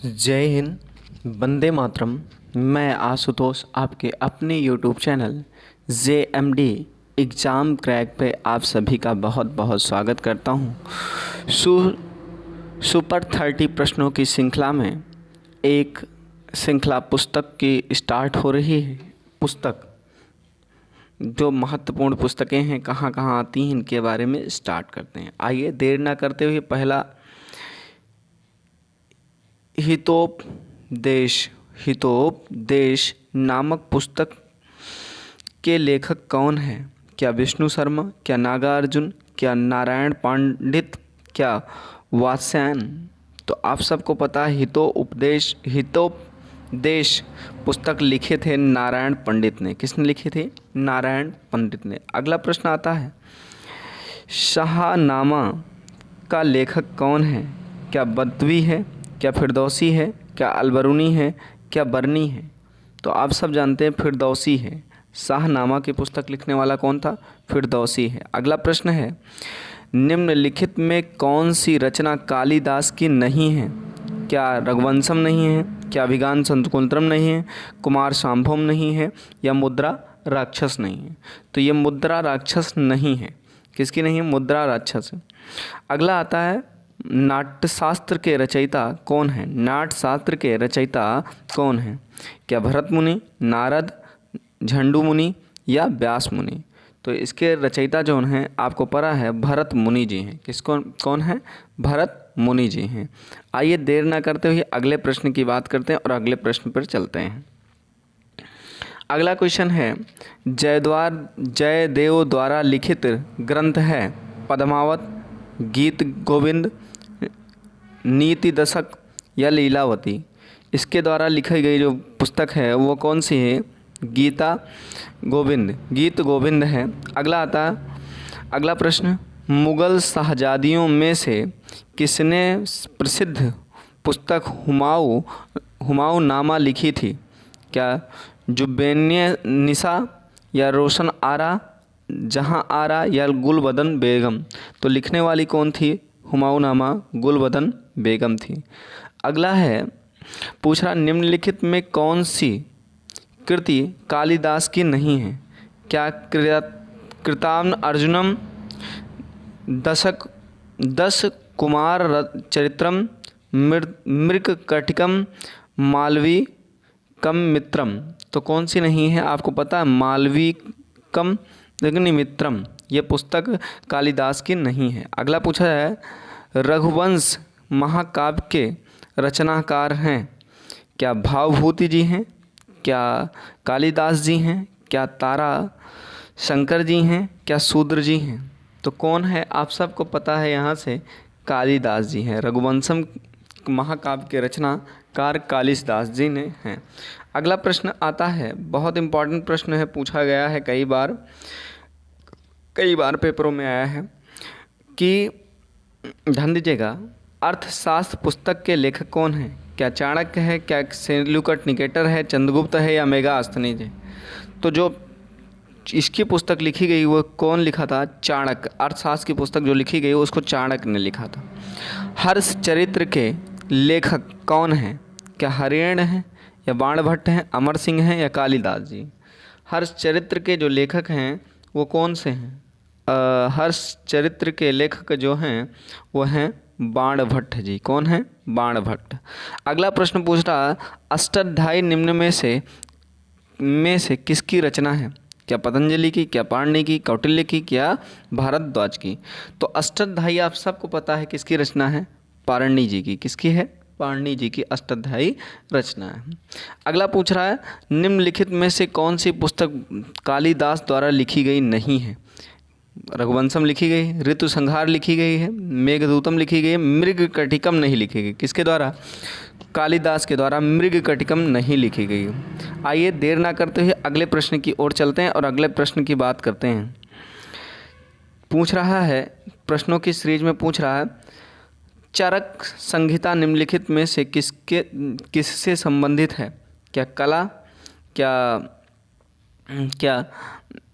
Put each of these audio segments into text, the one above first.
जय हिंद, वंदे मातरम। मैं आशुतोष आपके अपने YouTube channel JMD exam crack पे आप सभी का बहुत बहुत स्वागत करता हूँ। सुपर 30 प्रश्नों की श्रृंखला में एक श्रृंखला पुस्तक की स्टार्ट हो रही है। पुस्तक जो महत्वपूर्ण पुस्तकें हैं कहाँ कहाँ आती हैं इनके बारे में स्टार्ट करते हैं। आइए देर ना करते हुए पहला हितोपदेश नामक पुस्तक के लेखक कौन हैं? क्या विष्णु शर्मा, क्या नागार्जुन, क्या नारायण पंडित, क्या वात्स्यायन? तो आप सबको पता है हितोपदेश पुस्तक लिखे थे नारायण पंडित ने। किसने लिखे थे? नारायण पंडित ने। अगला प्रश्न आता है, शाहनामा का लेखक कौन है? क्या बदवी है, क्या फिरदौसी है, क्या अलबरूनी है, क्या बरनी है? तो आप सब जानते हैं फिरदौसी है। शाहनामा की पुस्तक लिखने वाला कौन था? फिरदौसी है। अगला प्रश्न है, निम्नलिखित में कौन सी रचना कालिदास की नहीं है? क्या रघुवंशम नहीं है, क्या अभिज्ञान शकुंतलम नहीं है, कुमार संभवम नहीं है, या मुद्रा राक्षस नहीं है? तो ये मुद्रा राक्षस नहीं है। किसकी नहीं है? मुद्रा राक्षस है। अगला आता है, नाट्यशास्त्र के रचयिता कौन है? नाट्यशास्त्र के रचयिता कौन है? क्या भरत मुनि, नारद, झंडू मुनि, या व्यास मुनि? तो इसके रचयिता जो हैं आपको पता है भरत मुनि जी हैं। किसको कौन है? भरत मुनि जी हैं। आइए देर ना करते हुए अगले प्रश्न की बात करते हैं और अगले प्रश्न पर चलते हैं। अगला क्वेश्चन है, जयदेव द्वारा लिखित ग्रंथ है पद्मावत, गीत गोविंद, नीति दशक, या लीलावती? इसके द्वारा लिखी गई जो पुस्तक है वो कौन सी है? गीत गोविंद है। अगला प्रश्न, मुग़ल शहजादियों में से किसने प्रसिद्ध पुस्तक हुमायूं नामा लिखी थी? क्या जुब्बैन निसा, या रोशन आरा, जहाँ आरा, या गुलबदन बेगम? तो लिखने वाली कौन थी? हुमायूं नामा गुलबदन बेगम थी। अगला है, पूछ रहा निम्नलिखित में कौन सी कृति कालिदास की नहीं है? क्या कृतान अर्जुनम, दश कुमार चरित्रम, मृगकटिकम, मालविकम मित्रम? तो कौन सी नहीं है? आपको पता है मालविकम अग्निमित्रम। ये पुस्तक कालिदास की नहीं है। अगला पूछा है, रघुवंश महाकाव्य के रचनाकार हैं? क्या भावभूति जी हैं, क्या कालिदास जी हैं, क्या तारा शंकर जी हैं, क्या शूद्र जी हैं? तो कौन है? आप सबको पता है यहाँ से कालिदास जी हैं। रघुवंशम महाकाव्य के रचनाकार कालिदास जी ने हैं। अगला प्रश्न आता है, बहुत इम्पॉर्टेंट प्रश्न है, पूछा गया है कई बार पेपरों में आया है कि ध्यान दीजिएगा, अर्थशास्त्र पुस्तक के लेखक कौन हैं? क्या चाणक्य है, क्या सेल्यूकस निकेटर है, चंद्रगुप्त है, या मेगास्थनीज है? तो जो इसकी पुस्तक लिखी गई वो कौन लिखा था? चाणक्य। अर्थशास्त्र की पुस्तक जो लिखी गई उसको चाणक्य ने लिखा था। हर्ष चरित्र के लेखक कौन हैं? क्या हरिण हैं, या बाणभट्ट हैं, अमर सिंह हैं, या कालिदास जी? हर्ष चरित्र के जो लेखक हैं वो कौन से हैं? हर्ष चरित्र के लेखक जो हैं वो हैं बाणभट्ट जी। कौन है? बाणभट्ट। अगला प्रश्न पूछ रहा, अष्टाध्यायी निम्न में से किसकी रचना है? क्या पतंजलि की, क्या पाणिनि की, कौटिल्य की, क्या भारद्वाज की? तो अष्टाध्यायी आप सबको पता है किसकी रचना है? पाणिनि जी की। किसकी है? पाणिनि जी की अष्टाध्यायी रचना है। अगला पूछ रहा है, निम्नलिखित में से कौन सी पुस्तक कालिदास द्वारा लिखी गई नहीं है? रघुवंशम लिखी गई, ऋतु संहार लिखी गई है, मेघदूतम लिखी गई है, मृगकटिकम नहीं लिखी गई। किसके द्वारा? कालिदास के द्वारा मृगकटिकम नहीं लिखी गई। आइए देर ना करते हुए अगले प्रश्न की ओर चलते हैं और अगले प्रश्न की बात करते हैं। पूछ रहा है, प्रश्नों की सीरीज में पूछ रहा है, चरक संहिता निम्नलिखित में से किससे संबंधित है? क्या कला, क्या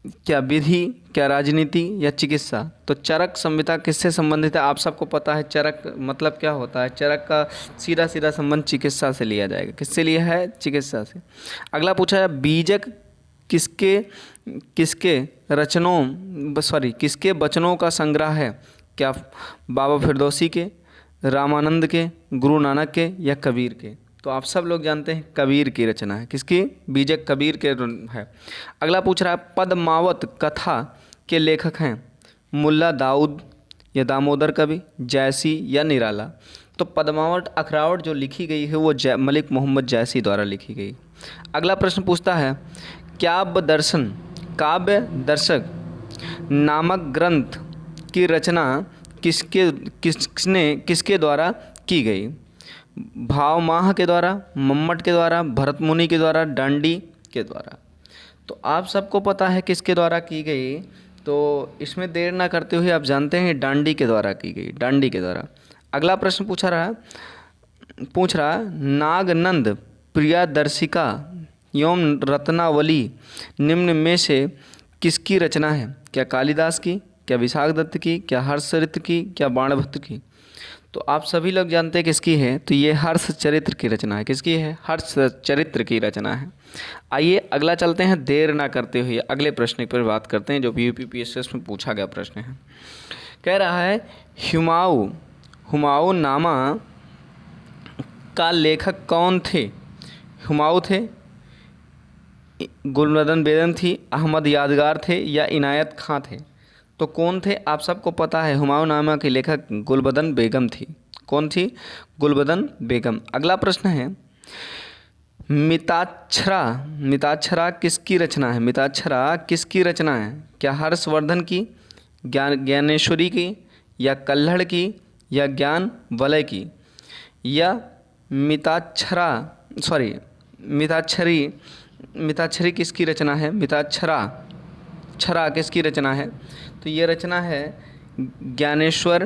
क्या विधि, क्या राजनीति या चिकित्सा? तो चरक संहिता किससे संबंधित है? आप सबको पता है चरक मतलब क्या होता है। चरक का सीधा सीधा संबंध चिकित्सा से लिया जाएगा। किससे लिया है? चिकित्सा से। अगला पूछा है बीजक किसके किसके किसके वचनों का संग्रह है? क्या बाबा फिरदौसी के, रामानंद के, गुरु नानक के या कबीर के? तो आप सब लोग जानते हैं कबीर की रचना है। किसकी? बीजक कबीर के है। अगला पूछ रहा है पद्मावत कथा के लेखक हैं मुल्ला दाऊद या दामोदर कवि, जैसी या निराला? तो पद्मावत अखरावट जो लिखी गई है वो मलिक मोहम्मद जैसी द्वारा लिखी गई। अगला प्रश्न पूछता है काव्य दर्शक नामक ग्रंथ की रचना किसके द्वारा की गई? भावमाह के द्वारा, मम्मट के द्वारा, भरत मुनि के द्वारा, डांडी के द्वारा? तो आप सबको पता है किसके द्वारा की गई। तो इसमें देर ना करते हुए आप जानते हैं डांडी के द्वारा की गई, डांडी के द्वारा। अगला प्रश्न पूछ रहा नागनंद प्रियादर्शिका एवं रत्नावली निम्न में से किसकी रचना है? क्या कालिदास की, क्या विशाख दत्त की, क्या हर्षचरित्र की, क्या बाणभट्ट की? तो आप सभी लोग जानते हैं किसकी है। तो ये हर्षचरित्र की रचना है। किसकी है? हर्षचरित्र की रचना है। आइए अगला चलते हैं, देर ना करते हुए अगले प्रश्न पर बात करते हैं जो यूपीपीएससी में पूछा गया प्रश्न है। कह रहा है हुमायूं नामा का लेखक कौन थे? हुमायूं थे, गुलबदन बेगम थी, अहमद यादगार थे या इनायत खां थे? तो कौन थे? आप सबको पता है हुमायूं नामा की लेखक गुलबदन बेगम थी। कौन थी? गुलबदन बेगम। अगला प्रश्न है मिताक्षरा किसकी रचना है? मिताक्षरा किसकी रचना है? क्या हर्षवर्धन की, ज्ञानेश्वरी की या कल्हड़ की या ज्ञान वलय की? या मिताक्षरी किसकी रचना है? छरा किसकी रचना है? तो ये रचना है ज्ञानेश्वर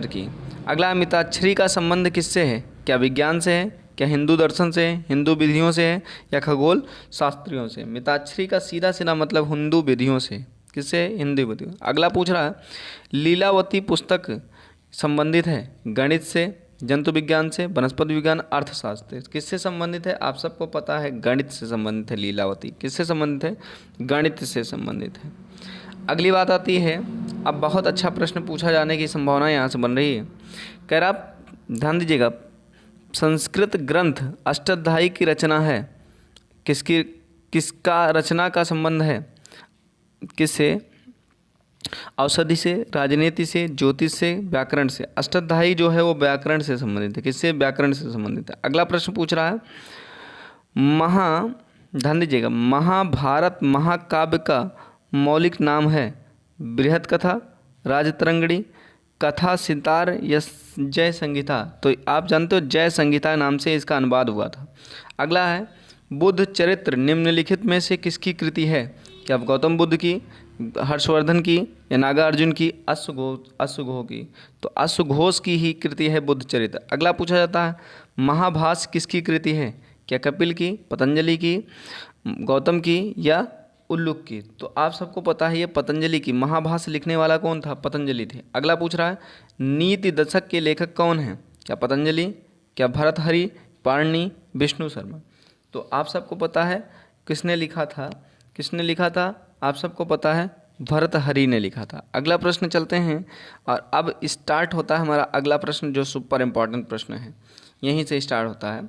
की। अगला मिताक्षरी का संबंध किससे है? क्या विज्ञान से है, क्या हिंदू दर्शन से है, हिंदू विधियों से है या खगोल शास्त्रियों से? मिताक्षरी का सीधा सीधा मतलब हिंदू विधियों से। किससे? हिंदू विधियों। अगला पूछ रहा है लीलावती पुस्तक संबंधित है गणित से, जंतु विज्ञान से, वनस्पति विज्ञान, अर्थशास्त्र? किससे संबंधित है? आप सबको पता है गणित से संबंधित है। लीलावती किससे संबंधित है? गणित से संबंधित है। अगली बात आती है, अब बहुत अच्छा प्रश्न पूछा जाने की संभावना यहाँ से बन रही है। कह रहा आप ध्यान दीजिएगा, संस्कृत ग्रंथ अष्टाध्यायी की रचना है किसका रचना का संबंध है? किससे? औषधि से, राजनीति से, ज्योतिष से, व्याकरण से? अष्टाध्यायी जो है वो व्याकरण से संबंधित है। किससे? व्याकरण से संबंधित है। अगला प्रश्न पूछ रहा है ध्यान दीजिएगा, महाभारत महाकाव्य का मौलिक नाम है बृहद कथा, राजतरंगिणी, कथा सितार या जय संहिता? तो आप जानते हो जय संहिता नाम से इसका अनुवाद हुआ था। अगला है बुद्ध चरित्र निम्नलिखित में से किसकी कृति है? क्या गौतम बुद्ध की, हर्षवर्धन की या नागार्जुन की, अश्वघोष की? तो अश्वघोष की ही कृति है बुद्ध चरित्र। अगला पूछा जाता है महाभाष्य किसकी कृति है? क्या कपिल की, पतंजलि की, गौतम की या उल्लूक की? तो आप सबको पता है ये पतंजलि की। महाभाष्य लिखने वाला कौन था? पतंजलि थे। अगला पूछ रहा है नीति दशक के लेखक कौन हैं? क्या पतंजलि, क्या भर्तृहरि, पाणिनि, विष्णु शर्मा? तो आप सबको पता है किसने लिखा था? आप सबको पता है भर्तृहरि ने लिखा था। अगला प्रश्न चलते हैं और अब स्टार्ट होता है हमारा अगला प्रश्न जो सुपर इम्पॉर्टेंट प्रश्न है, यहीं से स्टार्ट होता है।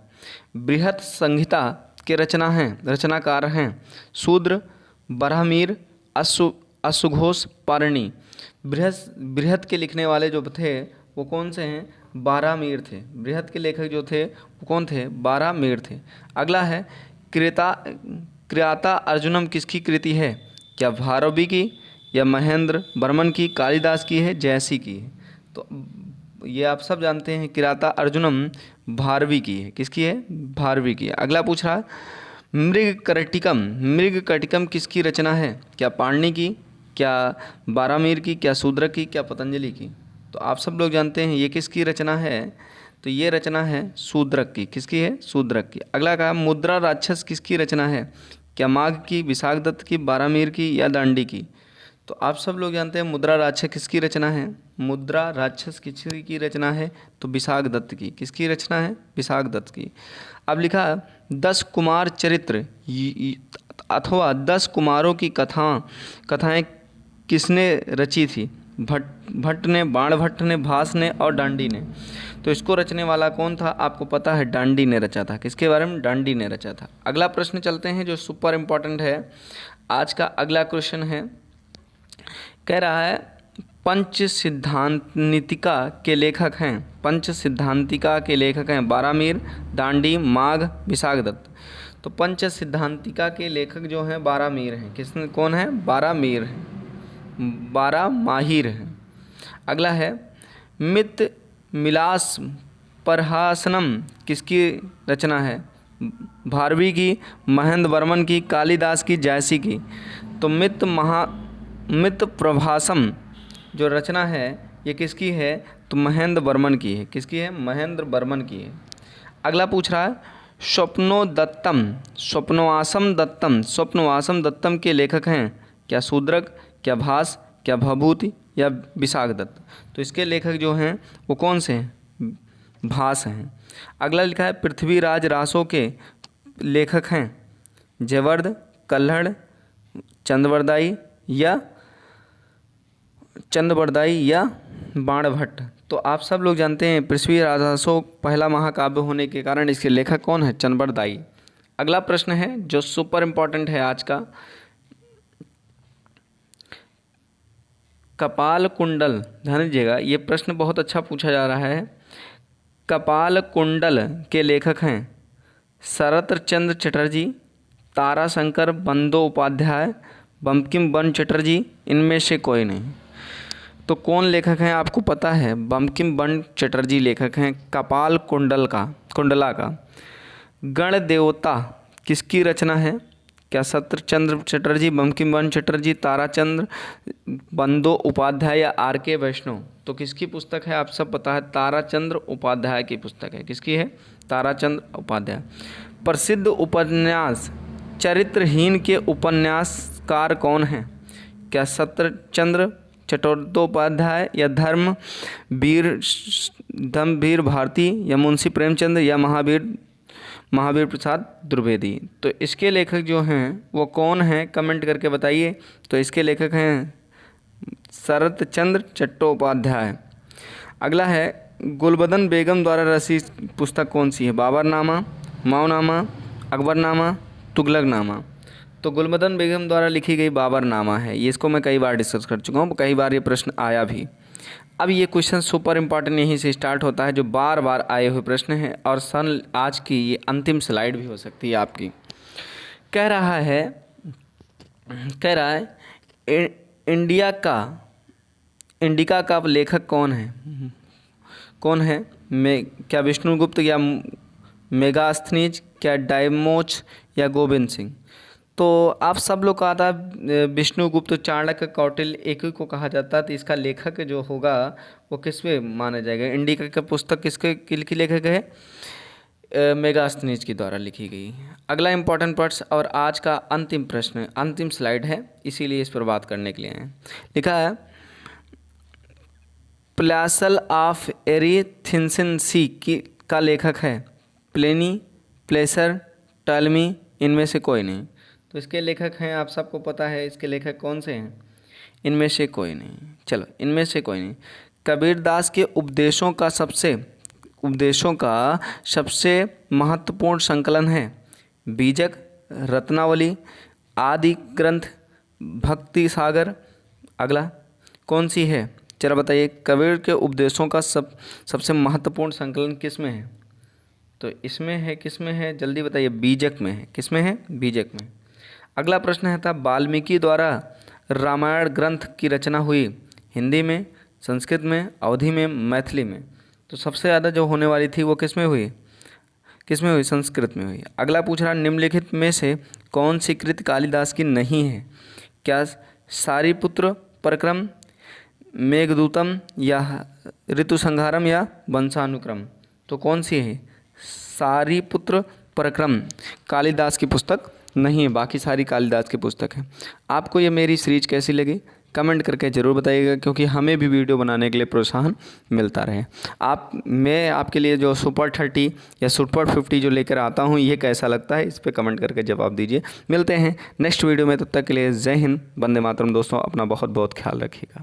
बृहत संहिता के रचनाकार हैं शूद्र, बरहमीर, अश्वघोष, पाणिनि। बृहत के लिखने वाले जो थे वो कौन से हैं? बारहमीर थे। बृहत के लेखक जो थे वो कौन थे? बारहमीर थे। अगला है क्रियाता अर्जुनम किसकी कृति है? क्या भारवी की या महेंद्र वर्मन की, कालिदास की है, जयसी की है? तो ये आप सब जानते हैं क्रियाता अर्जुनम भारवी की है। किसकी है? भारवी की है। अगला पूछ रहा है मृगकटिकम किसकी रचना है? क्या पाणिनि की, क्या बारहमीर की, क्या शूद्रक की, क्या पतंजलि की? तो आप सब लोग जानते हैं ये किसकी रचना है? तो ये रचना है शूद्रक की। किसकी है? शूद्रक की। अगला कहा मुद्रा राक्षस किसकी रचना है? क्या माघ की, विशाखदत्त की, बारामीर की या दांडी की? तो आप सब लोग जानते हैं मुद्रा राक्षस किसकी रचना है? मुद्रा राक्षस किसकी रचना है? तो विशाखदत्त की। किसकी रचना है? विशाखदत्त की। अब लिखा 10 कुमार चरित्र अथवा 10 कुमारों की कथाएं किसने रची थी? भट्ट ने, बाणभट्ट ने, भास ने और डांडी ने। तो इसको रचने वाला कौन था? आपको पता है, डांडी ने रचा था। किसके बारे में? डांडी ने रचा था। अगला प्रश्न चलते हैं जो सुपर इम्पोर्टेंट है। आज का अगला क्वेश्चन है, कह रहा है पंच सिद्धांतिका के लेखक हैं। पंच सिद्धांतिका के लेखक हैं बारामीर, दांडी, माघ, विशाखदत्त। तो पंच सिद्धांतिका के लेखक जो हैं बारामीर हैं। किसने, कौन है? बारामीर हैं, बारामाहिर हैं। अगला है मित मिलास प्रहासनम किसकी रचना है? भारवी की, महेंद्र वर्मन की, कालिदास की, जयसी की। तो मित प्रभासम जो रचना है ये किसकी है? तो महेंद्र वर्मन की है। किसकी है? महेंद्र वर्मन की है। अगला पूछ रहा है स्वप्नवासम दत्तम के लेखक हैं। क्या शूद्रक, क्या भास, क्या भभूति या विशाखदत्त? तो इसके लेखक जो हैं वो कौन से हैं? भास हैं। अगला लिखा है पृथ्वीराज रासों के लेखक हैं जयवर्ध, कल्हड़, चंद्रबरदाई या बाणभट्ट। तो आप सब लोग जानते हैं पृथ्वीराज रासों पहला महाकाव्य होने के कारण इसके लेखक कौन है? चंद्रबरदाई। अगला प्रश्न है जो सुपर इम्पोर्टेंट है आज का, कपाल कुंडल। ध्यान दीजिएगा, ये प्रश्न बहुत अच्छा पूछा जा रहा है। कपाल कुंडल के लेखक हैं शरत चंद्र चटर्जी, ताराशंकर बंदोपाध्याय, बंकिम बन चटर्जी, इनमें से कोई नहीं। तो कौन लेखक हैं? आपको पता है, बंकिम बन चटर्जी लेखक हैं कपाल कुंडला का। गण देवता किसकी रचना है? क्या सत्यचंद्र चटर्जी, बंकिम बन चटर्जी, ताराचंद्र बंदोपाध्याय या आर.के. वैष्णव? तो किसकी पुस्तक है? आप सब पता है, ताराचंद्र उपाध्याय की पुस्तक है। किसकी है? ताराचंद्र उपाध्याय। प्रसिद्ध उपन्यास चरित्रहीन के उपन्यासकार कौन हैं? क्या सत्यचंद्र चट्टोपाध्याय या धर्मवीर भारती या मुंशी प्रेमचंद या महावीर प्रसाद द्विवेदी? तो इसके लेखक जो हैं वो कौन हैं? कमेंट करके बताइए। तो इसके लेखक हैं शरतचंद्र चट्टोपाध्याय। अगला है गुलबदन बेगम द्वारा रचित पुस्तक कौन सी है? बाबरनामा, माओनामा, अकबरनामा, तुगलकनामा। तो गुलबदन बेगम द्वारा लिखी गई बाबरनामा है। ये इसको मैं कई बार डिस्कस कर चुका हूँ, कई बार ये प्रश्न आया भी। अब ये क्वेश्चन सुपर इम्पॉर्टेंट यहीं से स्टार्ट होता है, जो बार बार आए हुए प्रश्न हैं और आज की ये अंतिम स्लाइड भी हो सकती है आपकी। कह रहा है इंडिका का लेखक कौन है? क्या विष्णुगुप्त या मेगास्थनीज, क्या डायमोच या गोविंद सिंह? तो आप सब लोग का आता है विष्णुगुप्त, चाणक्य, कौटिल्य एक ही को कहा जाता है। तो इसका लेखक जो होगा वो किस में माना जाएगा? इंडिका का पुस्तक किसकी लेखक है? मेगास्थनीज के द्वारा लिखी गई। अगला इंपॉर्टेंट पार्ट्स और आज का अंतिम प्रश्न, अंतिम स्लाइड है, इसीलिए इस पर बात करने के लिए है। लिखा है प्लासल ऑफ एरिथिनसिन सी का लेखक है प्लेनी, प्लेसर, टॉलमी, इनमें से कोई नहीं। तो इसके लेखक हैं, आप सबको पता है इसके लेखक कौन से हैं? इनमें से कोई नहीं। चलो, इनमें से कोई नहीं। कबीरदास के उपदेशों का सबसे महत्वपूर्ण संकलन है बीजक, रत्नावली, आदि ग्रंथ, भक्ति सागर। अगला कौन सी है? चलो बताइए, कबीर के उपदेशों का सबसे महत्वपूर्ण संकलन किस में है? तो इसमें है, किस में है? जल्दी बताइए। बीजक में है। किस में है? बीजक में। अगला प्रश्न है था वाल्मीकि द्वारा रामायण ग्रंथ की रचना हुई हिंदी में, संस्कृत में, अवधी में, मैथिली में? तो सबसे ज़्यादा जो होने वाली थी वो किस में हुई? संस्कृत में हुई। अगला पूछ रहा निम्नलिखित में से कौन सी कृति कालिदास की नहीं है? क्या सारीपुत्र परक्रम, मेघदूतम या ऋतुसंहारम या वंशानुक्रम? तो कौन सी है? सारीपुत्र परक्रम कालिदास की पुस्तक नहीं, बाकी सारी कालिदास की पुस्तक है। आपको ये मेरी सीरीज कैसी लगी कमेंट करके ज़रूर बताइएगा, क्योंकि हमें भी वीडियो बनाने के लिए प्रोत्साहन मिलता रहे। मैं आपके लिए जो सुपर 30 या सुपर 50 जो लेकर आता हूँ, ये कैसा लगता है, इस पे कमेंट करके जवाब दीजिए। मिलते हैं नेक्स्ट वीडियो में, तब तक के लिए जय हिंद, वंदे मातरम। दोस्तों, अपना बहुत बहुत ख्याल रखिएगा।